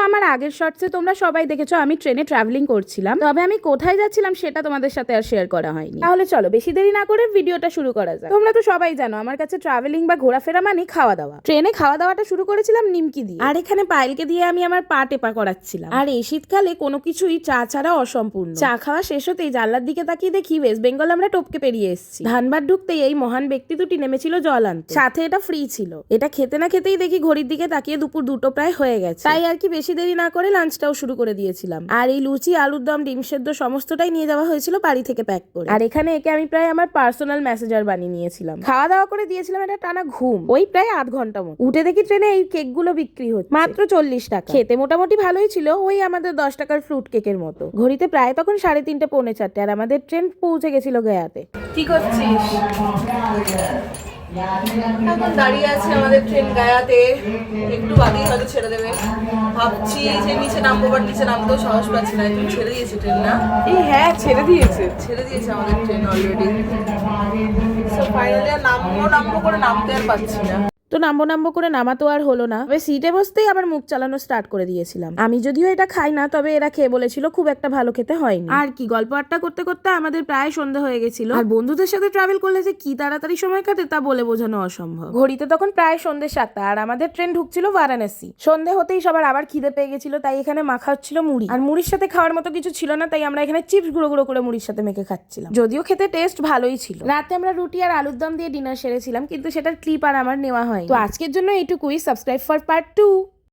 আমার আগের শর্টসে তোমরা সবাই দেখেছো আমি ট্রেনে ট্রাভেলিং করছিলাম, তবে আমি কোথায় যাচ্ছিলাম সেটা তোমাদের সাথে আর শেয়ার করা হয়নি। তাহলে চলো বেশি দেরি না করে ভিডিওটা শুরু করা যাক। তোমরা তো সবাই জানো আমার কাছে ট্রাভেলিং বা ঘোরাফেরা মানে খাওয়া দাওয়া। ট্রেনে খাওয়া দাওয়াটা শুরু করেছিলাম নিমকি দিয়ে, আর এখানে পায়েলকে দিয়ে আমি আমার পা টেপা করাচ্ছিলাম। আর এই শীতকালে কোনো কিছুই চা ছাড়া অসম্পূর্ণ। চা খাওয়া শেষ হতেই জানলার দিকে তাকিয়ে দেখি ওয়েস্ট বেঙ্গল আমরা টপকে পেরিয়ে এসেছি। ধানবাদ ঢুকতেই এই মহান ব্যক্তি দুটি নেমেছিল জল আনতে, সাথে এটা ফ্রি ছিল। এটা খেতে না খেতেই দেখি ঘড়ির দিকে তাকিয়ে দুপুর 2টো প্রায় হয়ে গেছে, তাই আর কি বেশি দেরি না করে লাঞ্চটাও শুরু করে দিয়েছিলাম। আর এই লুচি, আলুর দম, ডিম সেদ্ধ সমস্তটাই নিয়ে যাওয়া হয়েছিল বাড়ি থেকে প্যাক করে। আর এখানে একে আমি প্রায় আমার পার্সোনাল মেসেঞ্জার বানিয়ে নিয়েছিলাম। খাওয়া দাওয়া করে দিয়েছিলাম একটা টানা ঘুম, ওই প্রায় আধ ঘন্টা মতো। উঠে দেখি ট্রেনে এই কেক গুলো বিক্রি হচ্ছে মাত্র 40 টাকা। খেতে মোটামুটি ভালোই ছিল, ওই আমাদের 10 টাকার ফ্রুট কেকের মতো। ঘড়িতে প্রায় তখন 3:30 পৌনে 4টে, আর আমাদের ট্রেন পৌঁছে গেছিল গয়াতে। কি করছিস? এখন দাঁড়িয়ে আছে আমাদের ট্রেন গায়াতে, একটু বাদেই হয়তো ছেড়ে দেবে। ভাবছি যে নিচে নামবো, বাট নিচে নামতেও সাহস পাচ্ছি না। তুমি ছেড়ে দিয়েছে ট্রেন না? হ্যাঁ, ছেড়ে দিয়েছে আমাদের ট্রেন অলরেডি। সো ফাইনালি আর নামবো করে নামতে আর পাচ্ছি না। তো নামবো করে নামাতো আর হলো না। তবে সিটে বসতেই আবার মুখ চালানো স্টার্ট করে দিয়েছিলাম। আমি যদিও এটা খাই না, তবে এরা খেয়ে বলেছিল খুব একটা ভালো খেতে হয়নি। আর কি গল্প আড্ডা করতে করতে আমাদের প্রায় সন্ধ্যা হয়ে গেছিল। আর বন্ধুদের সাথে ট্রাভেল করলে যে কি তাড়াতাড়ি সময় কাটে তা বলে বোঝানো অসম্ভব। ঘড়িতে তখন প্রায় সন্ধ্যে 7টা, আর আমাদের ট্রেন ঢুকছিল বারাণসী। সন্ধ্যে হতেই সবার আবার খিদে পেয়ে গেছিল, তাই এখানে মাখা হচ্ছিল মুড়ি। আর মুড়ির সাথে খাওয়ার মতো কিছু ছিল না, তাই আমরা এখানে চিপস গুঁড়ো গুঁড়ো করে মুড়ির সাথে মেখে খাচ্ছিলাম। যদিও খেতে টেস্ট ভালোই ছিল। রাতে আমরা রুটি আর আলুর দম দিয়ে ডিনার সেরেছিলাম, কিন্তু সেটার ক্লিপ আর আমার নেওয়া হয়। তো আজকের জন্য এইটুকুই। Subscribe for part 2।